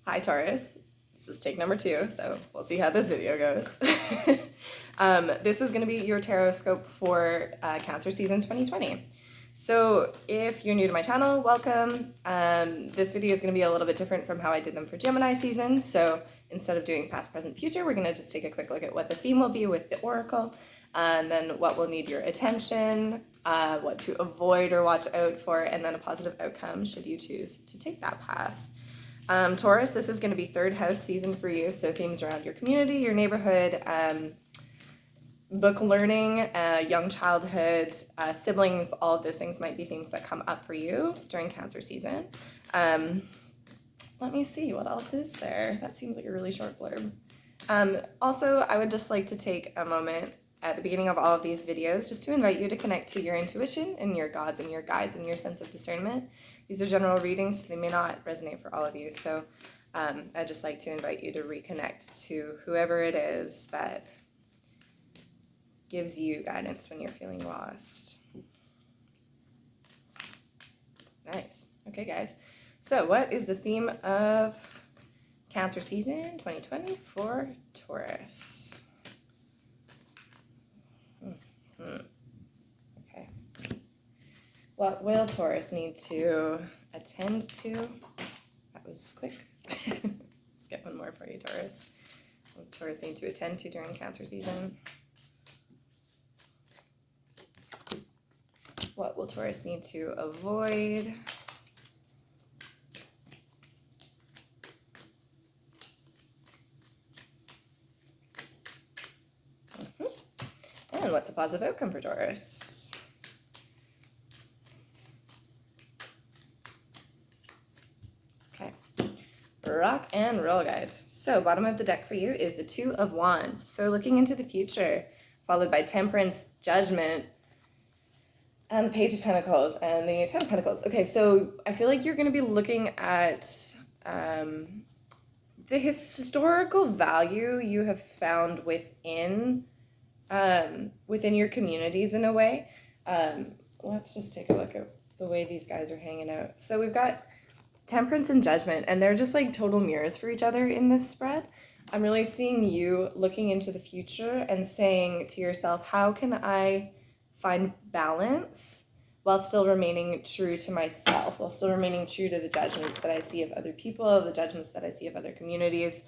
Hi Taurus, this is take number 2, so we'll see how this video goes. This is going to be your tarotscope for Cancer season 2020. So if you're new to my channel, welcome. This video is going to be a little bit different from how I did them for Gemini season. So instead of doing past, present, future, we're going to just take a quick look at what the theme will be with the oracle, and then what will need your attention, what to avoid or watch out for, and then a positive outcome should you choose to take that path. Taurus, this is going to be third house season for you, so themes around your community, your neighborhood, book learning, young childhood, siblings, all of those things might be themes that come up for you during Cancer season. Let me see, what else is there? That seems like a really short blurb. Also, I would just like to take a moment at the beginning of all of these videos just to invite you to connect to your intuition and your gods and your guides and your sense of discernment. These are general readings, so they may not resonate for all of you, so I'd just like to invite you to reconnect to whoever it is that gives you guidance when you're feeling lost. Nice. Okay, guys. So what is the theme of Cancer season 2020 for Taurus? Okay. What will Taurus need to attend to? That was quick. Let's get one more for you, Taurus. What will Taurus need to attend to during Cancer season? What will Taurus need to avoid? And what's a positive outcome for Taurus? Okay, rock and roll, guys. So bottom of the deck for you is the Two of Wands. So looking into the future, followed by Temperance, Judgment, and the Page of Pentacles and the Ten of Pentacles. Okay, so I feel like you're going to be looking at the historical value you have found within your communities in a way. Let's just take a look at the way these guys are hanging out. So we've got Temperance and Judgment, and they're just like total mirrors for each other in this spread. I'm really seeing you looking into the future and saying to yourself, how can I find balance while still remaining true to myself, while still remaining true to the judgments that I see of other people, the judgments that I see of other communities.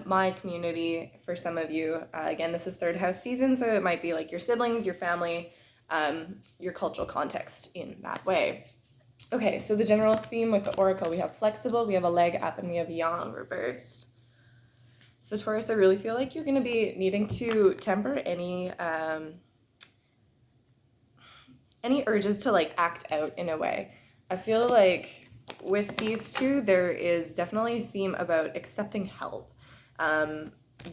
My community, for some of you, again, this is third house season, so it might be like your siblings, your family, your cultural context in that way. Okay, so the general theme with the oracle, we have flexible, we have a leg up, and we have yang reversed. So Taurus, I really feel like you're going to be needing to temper any urges to like act out in a way. I feel like with these two, there is definitely a theme about accepting help,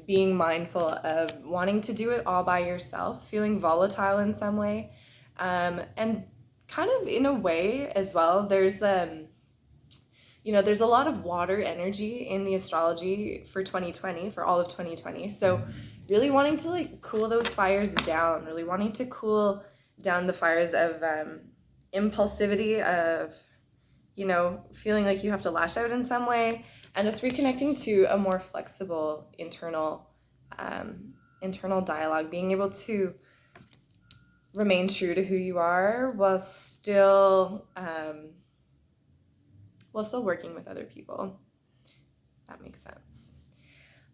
being mindful of wanting to do it all by yourself, feeling volatile in some way, and kind of in a way as well, there's there's a lot of water energy in the astrology for 2020, for all of 2020. So really wanting to like cool those fires down, really wanting to cool down the fires of impulsivity, of feeling like you have to lash out in some way, and just reconnecting to a more flexible internal dialogue, being able to remain true to who you are while still working with other people. If that makes sense.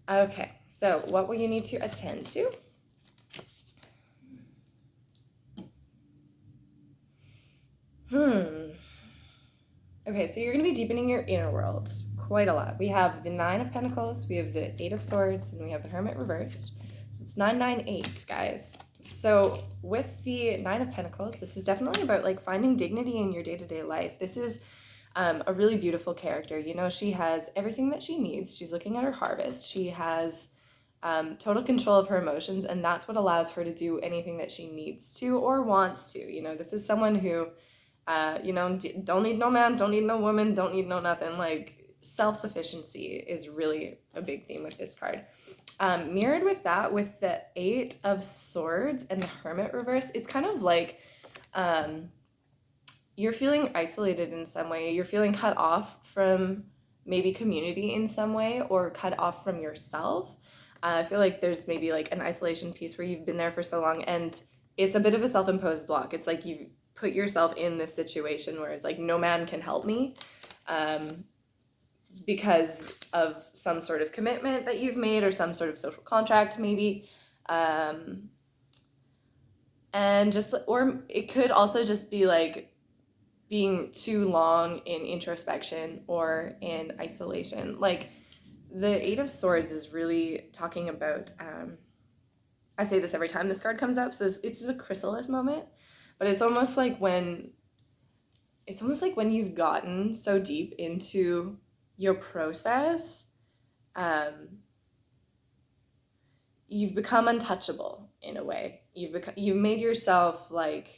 Okay, so what will you need to attend to? Okay, so you're going to be deepening your inner world quite a lot. We have the Nine of Pentacles, we have the Eight of Swords, and we have the Hermit reversed. So it's 998, guys. So with the Nine of Pentacles, this is definitely about like finding dignity in your day-to-day life. This is a really beautiful character. She has everything that she needs. She's looking at her harvest. She has total control of her emotions, and that's what allows her to do anything that she needs to or wants to. This is someone who don't need no man, don't need no woman, don't need no nothing. Like, self-sufficiency is really a big theme with this card. Mirrored with that, with the Eight of Swords and the Hermit reverse, it's kind of like you're feeling isolated in some way. You're feeling cut off from maybe community in some way or cut off from yourself. I feel like there's maybe like an isolation piece where you've been there for so long and it's a bit of a self-imposed block. It's like you've put yourself in this situation where it's like no man can help me, because of some sort of commitment that you've made or some sort of social contract maybe. And just, or it could also just be like being too long in introspection or in isolation. Like the Eight of Swords is really talking about, I say this every time this card comes up, so it's a chrysalis moment, but it's almost like when you've gotten so deep into your process, you've become untouchable in a way. You've made yourself like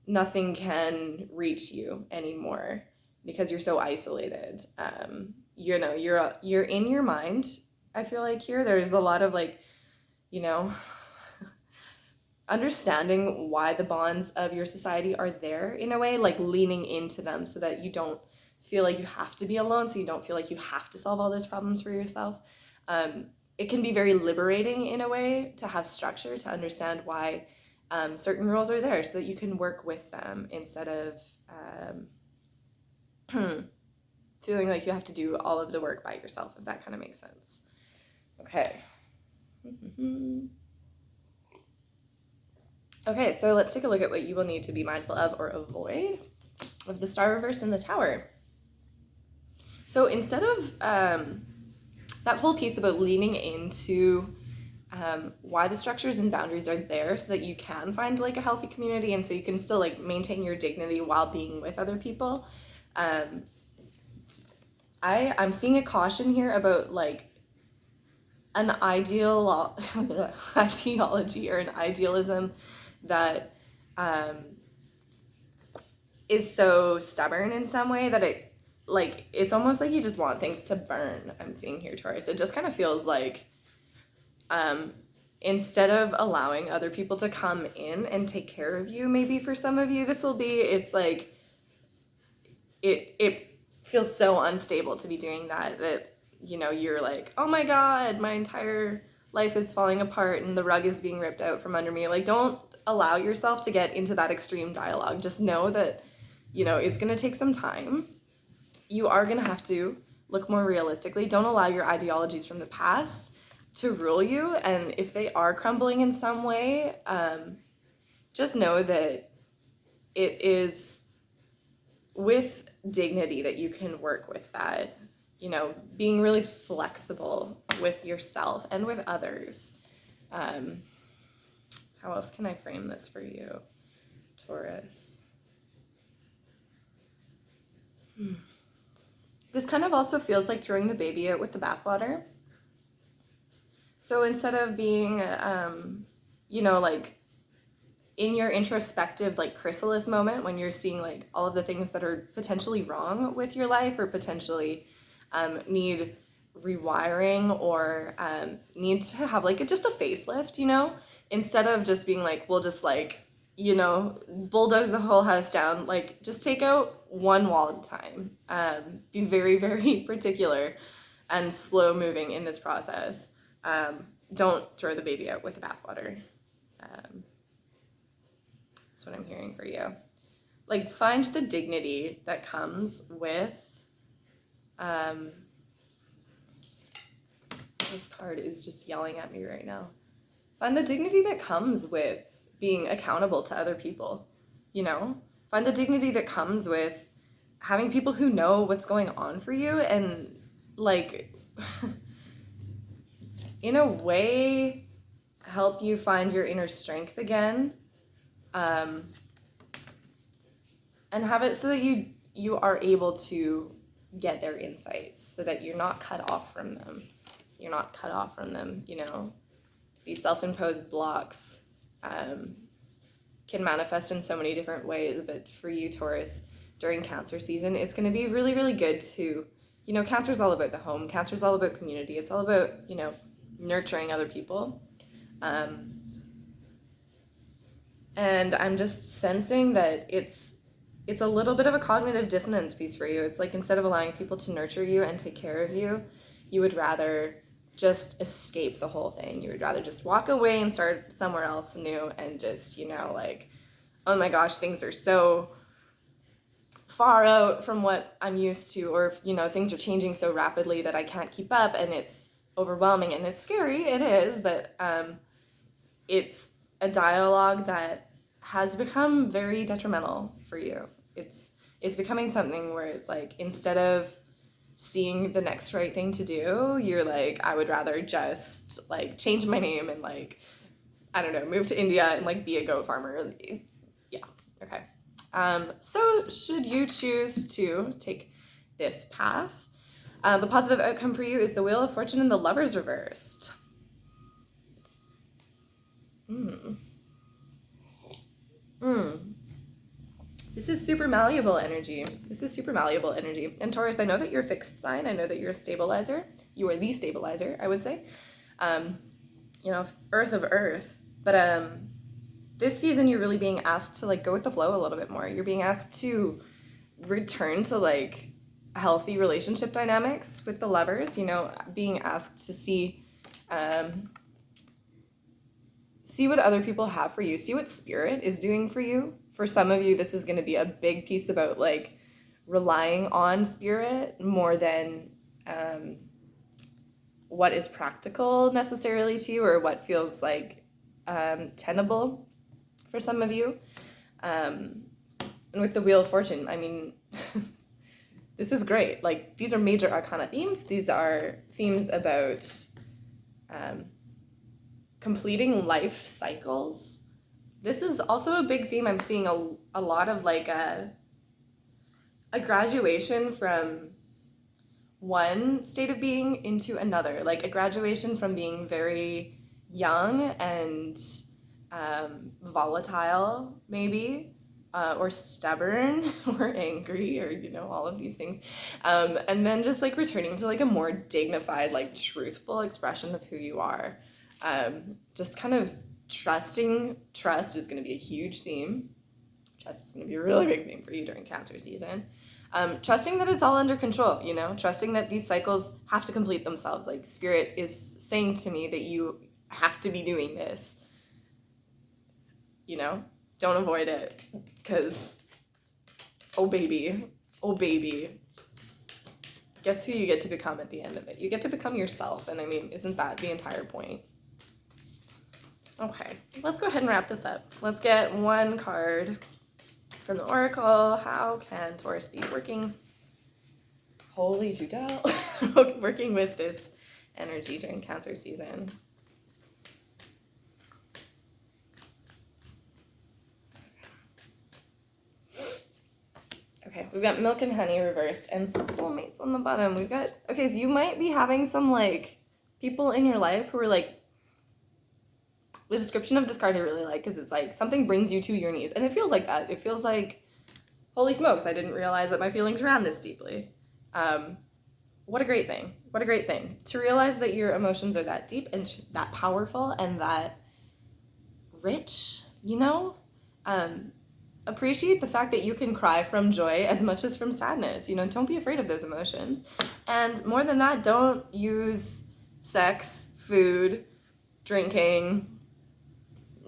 nothing can reach you anymore because you're so isolated. You know, you're in your mind. I feel like here there's a lot of like, you know, understanding why the bonds of your society are there in a way, like leaning into them so that you don't feel like you have to be alone, so you don't feel like you have to solve all those problems for yourself. It can be very liberating in a way to have structure, to understand why certain rules are there so that you can work with them instead of feeling like you have to do all of the work by yourself, if that kind of makes sense. Okay. Okay, so let's take a look at what you will need to be mindful of or avoid with the Star reverse and the Tower. So instead of that whole piece about leaning into why the structures and boundaries are there so that you can find like a healthy community and so you can still like maintain your dignity while being with other people, I'm seeing a caution here about like an ideology or an idealism that is so stubborn in some way that it's almost like you just want things to burn. I'm seeing here, Taurus. It just kind of feels like instead of allowing other people to come in and take care of you, maybe for some of you it's like it feels so unstable to be doing that you know, you're like, oh my God, my entire life is falling apart and the rug is being ripped out from under me. Like, don't allow yourself to get into that extreme dialogue. Just know that, you know, it's going to take some time. You are going to have to look more realistically. Don't allow your ideologies from the past to rule you. And if they are crumbling in some way, just know that it is with dignity that you can work with that. You know, being really flexible with yourself and with others. How else can I frame this for you, Taurus? This kind of also feels like throwing the baby out with the bathwater. So instead of being, you know, like in your introspective, like chrysalis moment when you're seeing like all of the things that are potentially wrong with your life or potentially need rewiring or need to have like just a facelift, you know, instead of just being like, we'll just like, you know, bulldoze the whole house down, like just take out one wall at a time. Be very, very particular and slow moving in this process. Don't throw the baby out with the bathwater. That's what I'm hearing for you. Like, find the dignity that comes with this card is just yelling at me right now. Find the dignity that comes with being accountable to other people, you know? Find the dignity that comes with having people who know what's going on for you and, like, in a way, help you find your inner strength again. And have it so that you are able to get their insights so that you're not cut off from them. You're not cut off from them, you know. These self-imposed blocks can manifest in so many different ways, but for you, Taurus, during Cancer season, it's going to be really, really good to, you know, Cancer's all about the home. Cancer's all about community. It's all about, you know, nurturing other people. And I'm just sensing that it's it's a little bit of a cognitive dissonance piece for you. It's like instead of allowing people to nurture you and take care of you, you would rather just escape the whole thing. You would rather just walk away and start somewhere else new and just, like, oh my gosh, things are so far out from what I'm used to, or, things are changing so rapidly that I can't keep up, and it's overwhelming and it's scary. It is, but it's a dialogue that has become very detrimental for you. It's becoming something where it's like, instead of seeing the next right thing to do, you're like, I would rather just like change my name and like, I don't know, move to India and like be a goat farmer. Yeah, okay. So should you choose to take this path, the positive outcome for you is the Wheel of Fortune and the Lovers reversed. This is super malleable energy. And Taurus, I know that you're a fixed sign. I know that you're a stabilizer. You are the stabilizer, I would say. Earth of earth. But this season, you're really being asked to like go with the flow a little bit more. You're being asked to return to like healthy relationship dynamics with the lovers. Being asked to see what other people have for you. See what spirit is doing for you. For some of you, this is going to be a big piece about like relying on spirit more than what is practical necessarily to you, or what feels like tenable for some of you. And with the Wheel of Fortune, I mean, this is great. Like, these are major arcana themes. These are themes about completing life cycles. This is also a big theme I'm seeing a lot of, like a graduation from one state of being into another, like a graduation from being very young and volatile, maybe, or stubborn or angry, or all of these things, and then just like returning to like a more dignified, like truthful expression of who you are. Just kind of trust is going to be a huge theme. Trust is going to be a really big theme for you during Cancer season. Trusting that it's all under control, trusting that these cycles have to complete themselves. Like, spirit is saying to me that you have to be doing this. Don't avoid it, because oh baby, guess who you get to become at the end of it? You get to become yourself, and I mean, isn't that the entire point? Okay, let's go ahead and wrap this up. Let's get one card from the Oracle. How can Taurus be working? Holy Judel. Working with this energy during Cancer season. Okay, we've got Milk and Honey reversed and Soulmates on the bottom. So you might be having some like people in your life who are like, the description of this card I really like, because it's like something brings you to your knees, and it feels like that. It feels like, holy smokes, I didn't realize that my feelings ran this deeply. What a great thing. To realize that your emotions are that deep and that powerful and that rich, appreciate the fact that you can cry from joy as much as from sadness. Don't be afraid of those emotions. And more than that, don't use sex, food, drinking,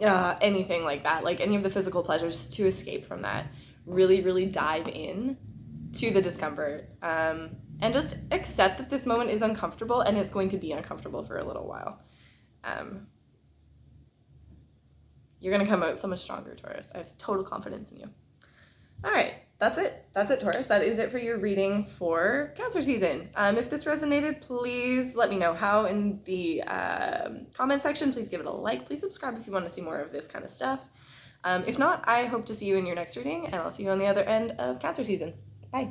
anything like that, like any of the physical pleasures, to escape from that. Really, really dive in to the discomfort, and just accept that this moment is uncomfortable, and it's going to be uncomfortable for a little while. You're going to come out so much stronger, Taurus. I have total confidence in you. All right, that's it, Taurus. That is it for your reading for Cancer season. If this resonated, please let me know how in the comment section. Please give it a like. Please subscribe if you want to see more of this kind of stuff. If not, I hope to see you in your next reading, and I'll see you on the other end of Cancer season. Bye.